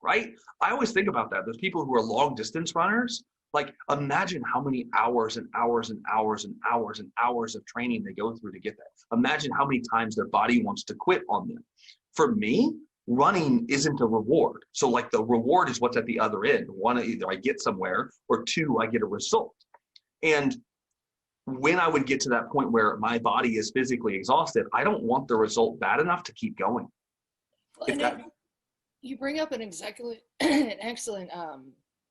right? I always think about that. Those people who are long distance runners, like imagine how many hours and hours and hours and hours and hours of training they go through to get that. Imagine how many times their body wants to quit on them. For me, running isn't a reward. So like the reward is what's at the other end. One, either I get somewhere, or two, I get a result. And when I would get to that point where my body is physically exhausted, I don't want the result bad enough to keep going. Well, and you bring up an excellent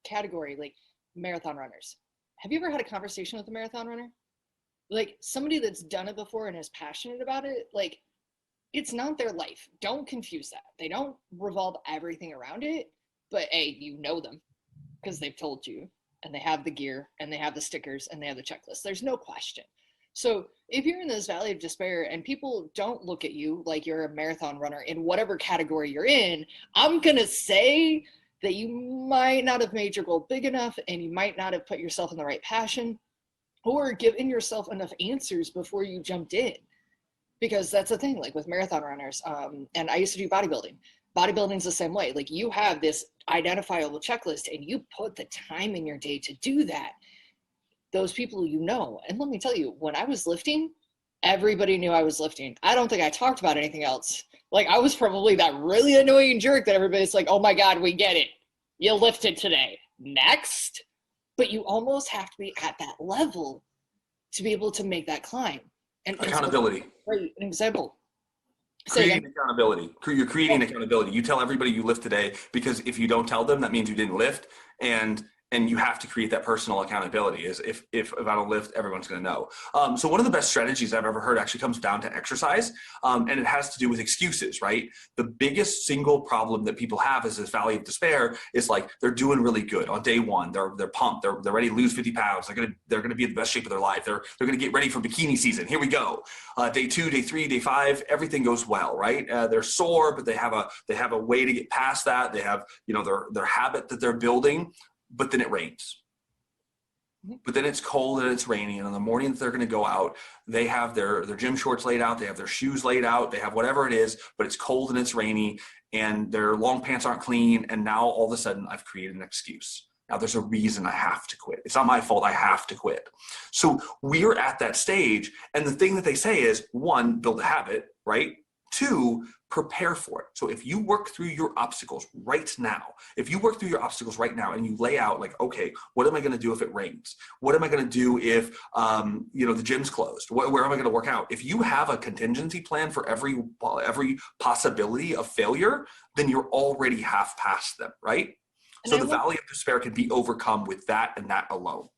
category, like marathon runners. Have you ever had a conversation with a marathon runner? Like somebody that's done it before and is passionate about it, like it's not their life. Don't confuse that. They don't revolve everything around it, but A, you know them because they've told you, and they have the gear and they have the stickers and they have the checklist. There's no question. So if you're in this valley of despair and people don't look at you like you're a marathon runner in whatever category you're in, I'm going to say that you might not have made your goal big enough and you might not have put yourself in the right passion or given yourself enough answers before you jumped in. Because that's the thing, like with marathon runners, and I used to do bodybuilding. Bodybuilding's the same way. Like you have this identifiable checklist and you put the time in your day to do that. Those people you know. And let me tell you, when I was lifting, everybody knew I was lifting. I don't think I talked about anything else. Like I was probably that really annoying jerk that everybody's like, oh my God, we get it. You lifted today. Next. But you almost have to be at that level to be able to make that climb. And accountability. Right, an example. Creating accountability. You're creating accountability. You tell everybody you lift today, because if you don't tell them, that means you didn't lift. And you have to create that personal accountability. Is if I don't lift, everyone's going to know. So one of the best strategies I've ever heard actually comes down to exercise, and it has to do with excuses, right? The biggest single problem that people have is this valley of despair is like they're doing really good on day one. They're pumped. They're ready to lose 50 pounds. They're gonna be in the best shape of their life. They're gonna get ready for bikini season. Here we go. Day 2, day 3, day 5, everything goes well, right? They're sore, but they have a way to get past that. They have their habit that they're building. But then it rains. But then it's cold and it's raining, and on the morning that they're going to go out, they have their gym shorts laid out, they have their shoes laid out, they have whatever it is, but it's cold and it's rainy, and their long pants aren't clean, and now all of a sudden I've created an excuse. Now there's a reason I have to quit. It's not my fault, I have to quit. So we're at that stage, and the thing that they say is, 1, build a habit, right? 2, prepare for it. So if you work through your obstacles right now, and you lay out like, okay, what am I going to do if it rains? What am I going to do if, the gym's closed? Where am I going to work out? If you have a contingency plan for every possibility of failure, then you're already half past them, right? So the valley of despair can be overcome with that and that alone.